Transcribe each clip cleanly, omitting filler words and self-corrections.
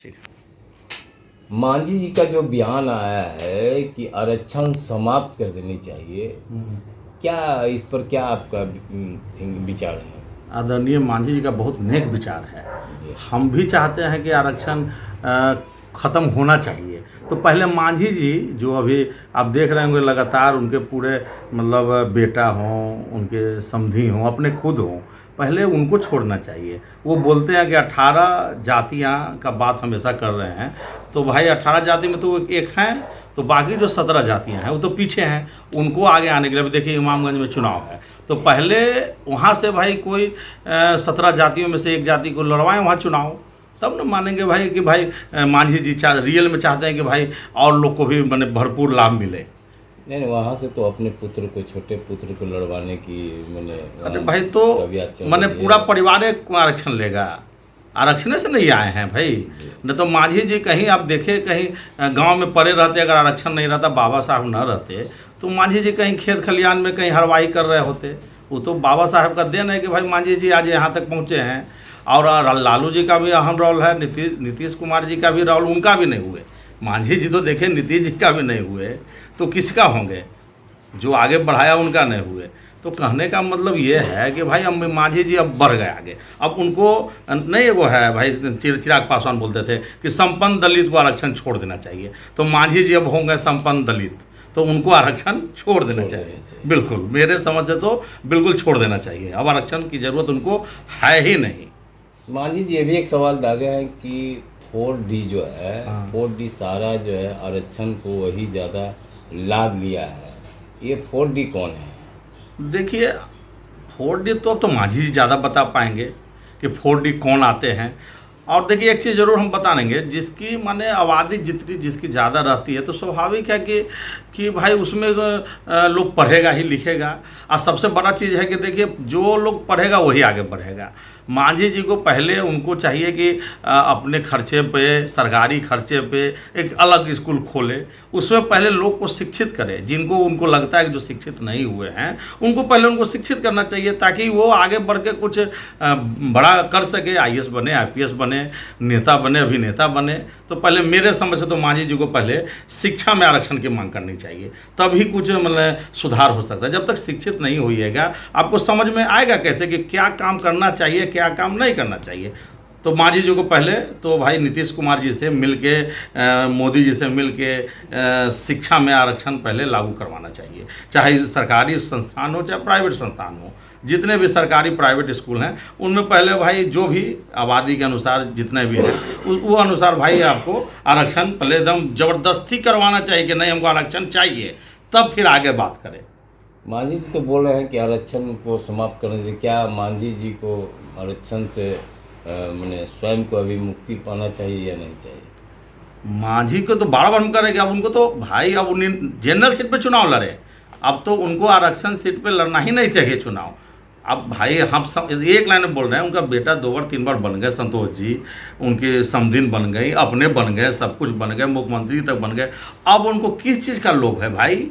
ठीक। मांझी जी का जो बयान आया है कि आरक्षण समाप्त कर देनी चाहिए, क्या इस पर क्या आपका विचार है? आदरणीय मांझी जी का बहुत नेक विचार है। जी। हम भी चाहते हैं कि आरक्षण ख़त्म होना चाहिए। तो पहले मांझी जी जो अभी आप देख रहे होंगे लगातार उनके पूरे मतलब बेटा हों, उनके समधी हों, अपने खुद हों, पहले उनको छोड़ना चाहिए। वो बोलते हैं कि 18 जातियाँ का बात हमेशा कर रहे हैं, तो भाई 18 जाति में तो वो एक हैं, तो बाकी जो 17 जातियाँ हैं वो तो पीछे हैं, उनको आगे आने के लिए। अभी देखिए इमामगंज में चुनाव है, तो पहले वहाँ से भाई कोई 17 जातियों में से एक जाति को लड़वाएं वहाँ चुनाव, तब न मानेंगे भाई कि भाई मांझी जी रियल में चाहते हैं कि भाई और लोग को भी मैंने भरपूर लाभ मिले। नहीं, वहाँ से तो अपने पुत्र को, छोटे पुत्र को लड़वाने की मैंने अरे भाई तो मैंने पूरा परिवार एक आरक्षण लेगा, आरक्षण से नहीं आए हैं भाई। न तो मांझी जी कहीं आप देखे कहीं गांव में पड़े रहते, अगर आरक्षण नहीं रहता, बाबा साहब न रहते, तो मांझी जी कहीं खेत खलियान में कहीं हरवाई कर रहे होते। वो तो बाबा साहब का देन है कि भाई मांझी जी आज यहाँ तक पहुँचे हैं। और लालू जी का भी अहम रोल है, नीतीश कुमार जी का भी रोल, उनका भी नहीं हुए। मांझी जी तो देखे नीतीश जी का भी नहीं हुए, तो किसका होंगे? जो आगे बढ़ाया उनका नहीं हुए। तो कहने का मतलब ये है कि भाई अब मांझी जी अब बढ़ गए आगे। अब उनको नहीं, वो है भाई चिराग पासवान बोलते थे कि संपन्न दलित को आरक्षण छोड़ देना चाहिए, तो मांझी जी अब होंगे संपन्न दलित, तो उनको आरक्षण छोड़ देना चाहिए। बिल्कुल, मेरे समझ से तो बिल्कुल छोड़ देना चाहिए। अब आरक्षण की ज़रूरत उनको है ही नहीं। मांझी जी ये भी एक सवाल दागे हैं कि 4D जो है, 4D सारा जो है आरक्षण को वही ज़्यादा लाभ लिया है। ये 4D कौन है? देखिए 4D तो मांझी जी ज़्यादा बता पाएंगे कि 4D कौन आते हैं। और देखिए एक चीज़ ज़रूर हम बता देंगे, जिसकी माने आबादी जितनी जिसकी ज़्यादा रहती है, तो स्वाभाविक है कि भाई उसमें लोग पढ़ेगा ही लिखेगा। और सबसे बड़ा चीज़ है कि देखिए जो लोग पढ़ेगा वही आगे बढ़ेगा। मांझी जी को पहले उनको चाहिए कि अपने खर्चे पे, सरकारी खर्चे पे एक अलग स्कूल खोले, उसमें पहले लोग को शिक्षित करे। जिनको उनको लगता है कि जो शिक्षित नहीं हुए हैं, उनको पहले उनको शिक्षित करना चाहिए, ताकि वो आगे बढ़ के कुछ बड़ा कर सके, IAS बने, IPS बने, नेता बने, अभिनेता बने। तो पहले मेरे समझ से तो मांझी जी को पहले शिक्षा में आरक्षण की मांग करनी चाहिए, तभी कुछ मतलब सुधार हो सकता है। जब तक शिक्षित नहीं होइएगा, आपको समझ में आएगा कैसे कि क्या काम करना चाहिए, क्या काम नहीं करना चाहिए। तो मांझी जी को पहले तो भाई नीतीश कुमार जी से मिल के, मोदी जी से मिल के शिक्षा में आरक्षण पहले लागू करवाना चाहिए। चाहे सरकारी संस्थान हो चाहे प्राइवेट संस्थान हो, जितने भी सरकारी प्राइवेट स्कूल हैं उनमें पहले भाई जो भी आबादी के अनुसार जितने भी हैं वो अनुसार भाई आपको आरक्षण पहले एकदम ज़बरदस्ती करवाना चाहिए कि नहीं हमको आरक्षण चाहिए, तब फिर आगे बात करें। मांझी जी तो बोल रहे हैं कि आरक्षण को समाप्त करने से, क्या मांझी जी को आरक्षण से मैंने स्वयं को अभी मुक्ति पाना चाहिए या नहीं चाहिए? मांझी को तो बार बार हम करेंगे। अब उनको तो भाई अब उन्हें जनरल सीट पे चुनाव लड़े, अब तो उनको आरक्षण सीट पे लड़ना ही नहीं चाहिए चुनाव। अब भाई हम सब एक लाइन में बोल रहे हैं, उनका बेटा 2 बार 3 बार बन गए, संतोष जी, उनके समधिन बन गई, अपने बन गए, सब कुछ बन गए, मुख्यमंत्री तक बन गए। अब उनको किस चीज़ का लोभ है भाई?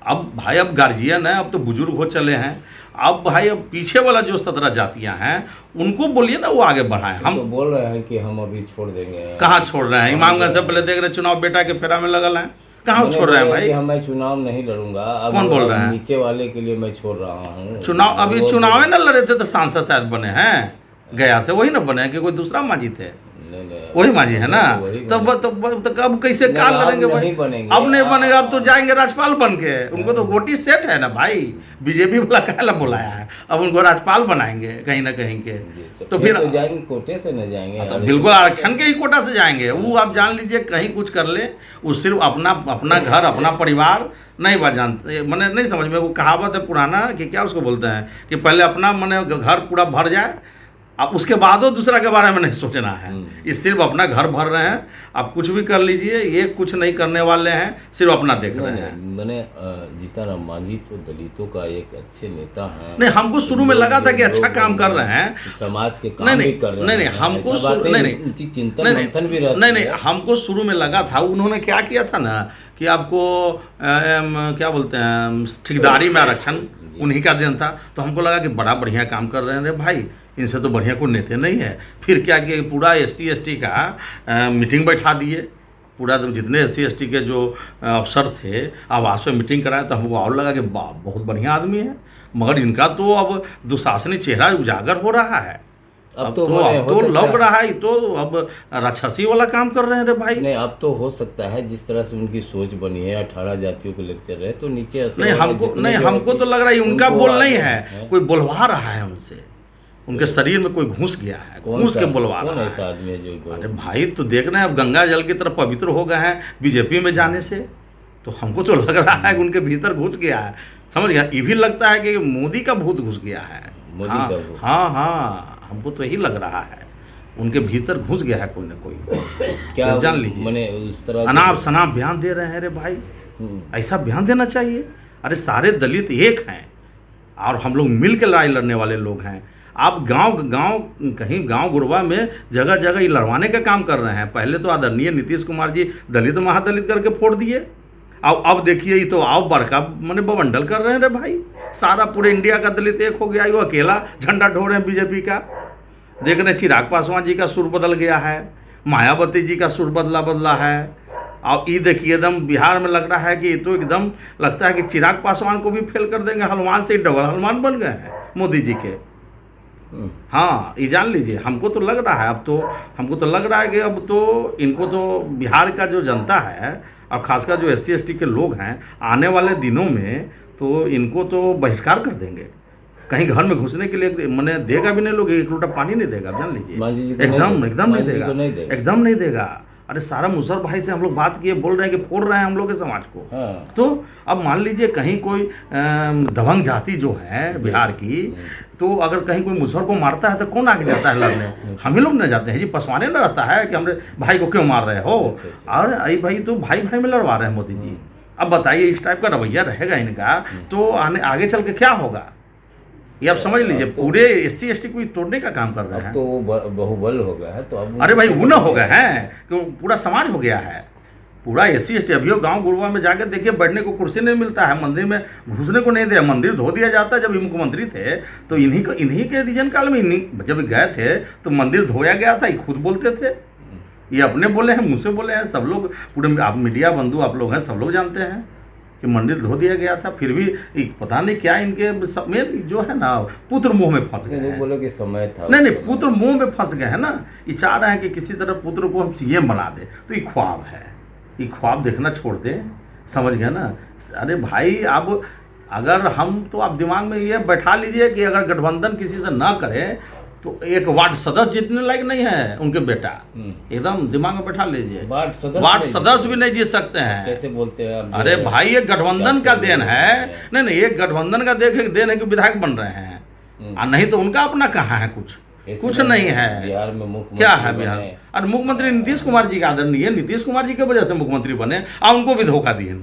अब भाई अब गार्जियन है, अब तो बुजुर्ग हो चले हैं। अब भाई अब पीछे वाला जो 17 जातियां हैं उनको बोलिए ना वो आगे बढ़ाएं। हम तो बोल रहे हैं कि हम अभी छोड़ देंगे। कहाँ छोड़ रहे हैं? इमामगंज से पहले देख रहे चुनाव बेटा के फेरा में लगल हैं, कहाँ छोड़ रहे हैं भाई? कि मैं चुनाव नहीं लड़ूंगा। अब कौन बोल रहे हैं? नीचे वाले के लिए मैं छोड़ रहा हूँ चुनाव, अभी चुनाव न लड़े थे तो सांसद शायद बने हैं गया से, वही ना बने हैं कि कोई दूसरा मांझी थे? वही मांझी है ना? तो अब कैसे काल लड़ेंगे भाई? अब नहीं बनेगा, अब तो जाएंगे राज्यपाल बन के। उनको तो वोटी सेट है ना भाई, बीजेपी वाला कहला बुलाया है, अब उनको राज्यपाल बनाएंगे कहीं ना कहीं के। तो फिर तो जाएंगे कोटे से न जाएंगे, तो बिल्कुल आरक्षण के ही कोटा से जाएंगे। वो आप जान लीजिए कहीं कुछ कर ले, वो सिर्फ अपना घर, अपना परिवार नहीं बात जानते। मैंने नहीं समझ में, वो कहावत है पुराना कि क्या उसको बोलते हैं कि पहले अपना मैंने घर पूरा भर जाए, अब उसके बाद वो दूसरा के बारे में नहीं सोचना है। ये सिर्फ अपना घर भर रहे हैं, आप कुछ भी कर लीजिए, ये कुछ नहीं करने वाले हैं, सिर्फ अपना देख रहे हैं। मैंने जीतन मांझी तो दलितों का एक अच्छे नेता हैं। नहीं, हमको शुरू में लगा था कि अच्छा काम कर रहे हैं, समाज के काम भी कर रहे हैं। नहीं, हमको उनकी चिंतन मंथन भी रहती है। नहीं, हमको शुरू में लगा था, उन्होंने क्या किया था ना कि आपको क्या बोलते हैं ठेकेदारी में आरक्षण उन्हीं का देन था, तो हमको लगा कि बड़ा बढ़िया काम कर रहे हैं रे भाई, इनसे तो बढ़िया कोई नेता नहीं है। फिर क्या कि पूरा SC/ST का मीटिंग बैठा दिए, पूरा तो जितने SC/ST के जो अफसर थे आवास पे मीटिंग कराए, तो हमको और लगा कि वाह बहुत बढ़िया आदमी है। मगर इनका तो अब दुशासनी चेहरा उजागर हो रहा है। अब तो लग रहा है, तो अब राक्षसी वाला काम कर रहे हैं रे भाई। नहीं, अब तो हो सकता है जिस तरह से उनकी सोच बनी है, 18 जातियों के लेक्चर है, तो नीचे नहीं हमको तो लग रहा है उनका बोल नहीं है, कोई बुलवा रहा है उनसे, उनके शरीर में कोई घुस गया है, घुस के बुलवा रहा है। ऐसा आदमी है जो अरे भाई तो देख रहे हैं अब गंगा जल की तरफ पवित्र हो गए हैं बीजेपी में जाने से, तो हमको तो लग रहा है कि उनके भीतर घुस गया है, समझ गया। ये भी लगता है कि मोदी का भूत घुस गया है। हाँ, हमको तो यही लग रहा है उनके भीतर घुस गया है कोई ना कोई। क्या जान लीजिए, मैंने उस तरह अनाप शनाप बयान दे रहे हैं रे भाई, ऐसा बयान देना चाहिए। अरे सारे दलित एक हैं और हम लोग मिल के लड़ाई लड़ने वाले लोग हैं। आप गांव कहीं गांव गुरबा में जगह जगह ये लड़वाने का काम कर रहे हैं। पहले तो आदरणीय नीतीश कुमार जी दलित महादलित करके फोड़ दिए, अब देखिए ये तो आप बड़का मैंने बवंडल कर रहे हैं रे भाई। सारा पूरे इंडिया का दलित एक हो गया, वो अकेला झंडा ढो रहे हैं बीजेपी का। देख रहे चिराग पासवान जी का सुर बदल गया है, मायावती जी का सुर बदला है। और ये देखिए एकदम बिहार में लग रहा है कि ये तो एकदम लगता है कि चिराग पासवान को भी फेल कर देंगे, हनुमान से डबल हनुमान बन गए हैं मोदी जी के। हाँ, ये जान लीजिए, हमको तो लग रहा है अब तो, हमको तो लग रहा है कि अब तो इनको तो बिहार का जो जनता है और खासकर जो SC/ST के लोग हैं आने वाले दिनों में तो इनको तो बहिष्कार कर देंगे। कहीं घर में घुसने के लिए मैंने देगा भी नहीं, लोग एक लोटा पानी नहीं देगा, जान लीजिए। एकदम नहीं देगा, एकदम नहीं देगा। अरे सारा मुसहर भाई से हम लोग बात किए, बोल रहे हैं कि फोड़ रहे हैं हम लोग के समाज को। तो अब मान लीजिए कहीं कोई दबंग जाति जो है बिहार की, तो अगर कहीं कोई मुसहर को मारता है तो कौन आगे जाता है लड़ने? हम ही लोग न जाते हैं जी, पसवाने न रहता है कि हमारे भाई को क्यों मार रहे हो। और आई भाई तो भाई भाई में लड़वा रहे हैं मोदी जी। अब बताइए इस टाइप का रवैया रहेगा इनका तो आगे चल के क्या होगा, ये आप समझ लीजिए। पूरे SC/ST को तोड़ने का काम कर रहे हैं। अब तो बहुबल हो गया है, तो अब अरे भाई वो न हो गए हैं क्यों, पूरा समाज हो गया है, पूरा SC/ST। अभी गांव गुरुआ में जाकर देखिए बैठने को कुर्सी नहीं मिलता है, मंदिर में घुसने को नहीं दिया, मंदिर धो दिया जाता है। जब ये मुख्यमंत्री थे तो इन्हीं के रीजन काल में जब गए थे तो मंदिर धोया गया था, ये खुद बोलते थे, ये अपने बोले हैं, मुँह से बोले हैं। सब लोग पूरे आप मीडिया बंधु आप लोग हैं, सब लोग जानते हैं कि मंदिर धो दिया गया था। फिर भी पता नहीं क्या इनके में जो है ना पुत्र मुंह में फंस गए हैं। बोलो कि समय था, नहीं पुत्र मुंह में फंस गए हैं ना। ये चाह रहे हैं कि किसी तरह पुत्र को हम CM बना दे, तो ये ख्वाब है, ये ख्वाब देखना छोड़ दें, समझ गए ना। अरे भाई अब अगर हम तो आप दिमाग में ये बैठा लीजिए कि अगर गठबंधन किसी से ना करे तो एक वार्ड सदस्य जीतने लायक नहीं है उनके बेटा, एकदम दिमाग में बैठा लीजिए। वार्ड सदस्य भी नहीं जीत सकते हैं, कैसे बोलते हैं? अरे भाई ये गठबंधन का देन है। नहीं ये गठबंधन का देन है कि विधायक बन रहे हैं, और नहीं तो उनका अपना कहाँ है, कुछ नहीं है। बिहार में मुख्यमंत्री क्या है बिहार? और मुख्यमंत्री नीतीश कुमार जी का आदरणीय नीतीश कुमार जी की वजह से मुख्यमंत्री बने, और उनको भी धोखा दिए।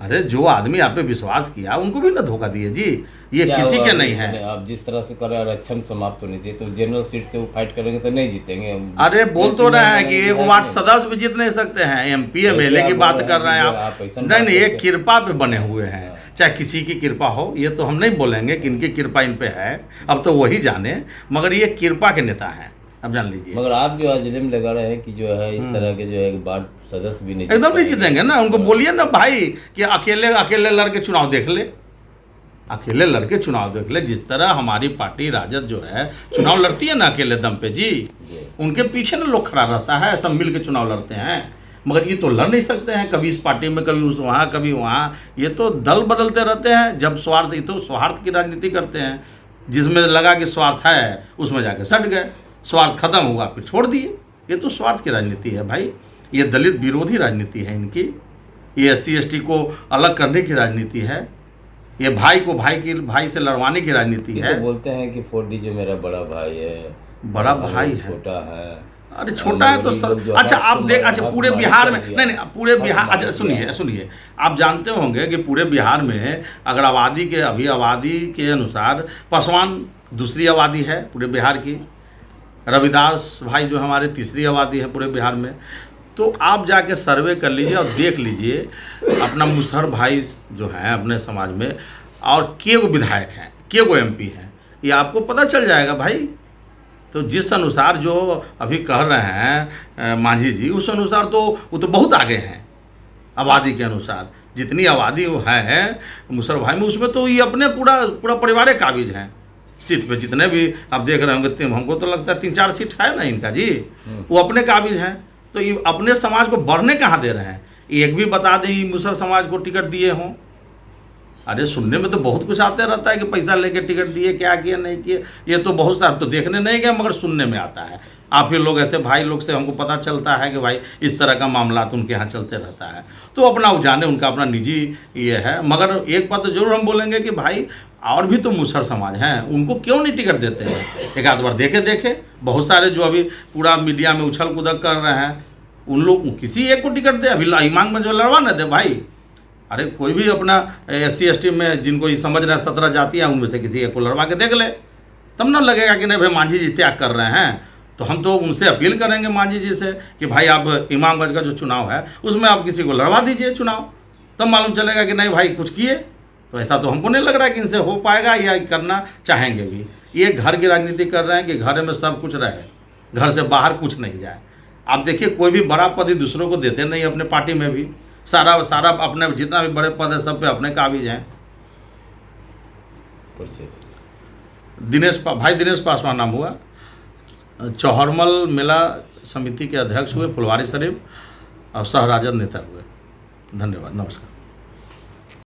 अरे जो आदमी आप पे विश्वास किया उनको भी ना धोखा दिए जी, ये किसी के नहीं है। आप जिस तरह से कर आरक्षण समाप्त होनी चाहिए, तो जनरल सीट से वो फाइट करेंगे तो नहीं जीतेंगे। अरे बोल तो रहे हैं कि एक वार्ड सदस्य भी जीत नहीं सकते हैं, MP MLA की बात कर रहे हैं आप। नहीं ये कृपा पे बने हुए हैं, चाहे किसी की कृपा हो, ये तो हम नहीं बोलेंगे कि इनकी कृपा इन पे है, अब तो वही जाने, मगर ये कृपा के नेता हैं, अब जान लीजिए। मगर आप जो आज जिले में लगा रहे हैं कि जो है इस तरह के जो है वार्ड सदस्य भी नहीं एकदम नहीं जीतेंगे ना। उनको बोलिए ना भाई कि अकेले लड़के चुनाव देख ले, अकेले लड़के चुनाव देख ले। जिस तरह हमारी पार्टी राजद जो है चुनाव लड़ती है ना अकेले दम पे जी, उनके पीछे ना लोग खड़ा रहता है, सब मिल के चुनाव लड़ते हैं। मगर ये तो लड़ नहीं सकते हैं, कभी इस पार्टी में कभी उस वहाँ कभी वहाँ, ये तो दल बदलते रहते हैं। जब स्वार्थ, ये तो स्वार्थ की राजनीति करते हैं, जिसमें लगा कि स्वार्थ है उसमें जाके सट गए, स्वार्थ खत्म हुआ फिर छोड़ दिए। ये तो स्वार्थ की राजनीति है भाई, ये दलित विरोधी राजनीति है इनकी, ये SC/ST को अलग करने की राजनीति है, ये भाई को भाई से लड़वाने की राजनीति है। तो बोलते हैं कि 4D जो मेरा बड़ा भाई है, बड़ा भाई है, छोटा है। अरे छोटा है तो अच्छा आप देख, अच्छा पूरे बिहार में नहीं पूरे बिहार, अच्छा सुनिए आप जानते होंगे कि पूरे बिहार में अगर आबादी के अनुसार पासवान दूसरी आबादी है पूरे बिहार की, रविदास भाई जो हमारे तीसरी आबादी है पूरे बिहार में। तो आप जाके सर्वे कर लीजिए और देख लीजिए अपना मुसहर भाई जो हैं अपने समाज में, और के गो विधायक हैं, के गो MP हैं, ये आपको पता चल जाएगा भाई तो जिस अनुसार जो अभी कह रहे हैं मांझी जी, उस अनुसार तो वो तो बहुत आगे हैं आबादी के अनुसार। जितनी आबादी वो है मुसहर भाई में, उसमें तो ये अपने पूरा पूरा परिवार काबिज हैं सीट पे। जितने भी आप देख रहे होंगे, हमको तो लगता है 3-4 सीट है ना इनका जी, वो अपने काबिज हैं। तो ये अपने समाज को बढ़ने कहाँ दे रहे हैं? एक भी बता दें ये मुसहर समाज को टिकट दिए हों? अरे सुनने में तो बहुत कुछ आते रहता है कि पैसा लेके टिकट दिए, क्या किया नहीं किए, ये तो बहुत सारा तो देखने नहीं गए मगर सुनने में आता है। आप ही लोग ऐसे भाई लोग से हमको पता चलता है कि भाई इस तरह का मामला तो उनके यहाँ चलते रहता है। तो अपना वो जाने, उनका अपना निजी ये है। मगर एक बात तो जरूर हम बोलेंगे कि भाई और भी तो मुसहर समाज हैं, उनको क्यों नहीं टिकट देते हैं? एक आध बार देखे बहुत सारे जो अभी पूरा मीडिया में उछल कूदक कर रहे हैं, उन लोग किसी एक को टिकट दे। अभी इमाम में जो लड़वा न दे भाई, अरे कोई भी अपना SC ST में जिनको ये समझ रहे हैं 17 जातियाँ, उनमें से किसी एक को लड़वा के देख ले, तब ना लगेगा कि नहीं भाई मांझी जी त्याग कर रहे हैं। तो हम तो उनसे अपील करेंगे मांझी जी से कि भाई आप इमामगंज का जो चुनाव है उसमें आप किसी को लड़वा दीजिए चुनाव, तब मालूम चलेगा कि नहीं भाई कुछ किए। तो ऐसा तो हमको नहीं लग रहा है कि इनसे हो पाएगा या करना चाहेंगे भी। ये घर की राजनीति कर रहे हैं कि घर में सब कुछ रहे, घर से बाहर कुछ नहीं जाए। आप देखिए कोई भी बड़ा पद ही दूसरों को देते नहीं, अपने पार्टी में भी सारा अपने जितना भी बड़े पद है सब पे अपने काबिज हैं। भाई दिनेश पासवान नाम हुआ, चौहरमल मेला समिति के अध्यक्ष हुए, फुलवारी शरीफ, और सह राजद नेता हुए। धन्यवाद, नमस्कार।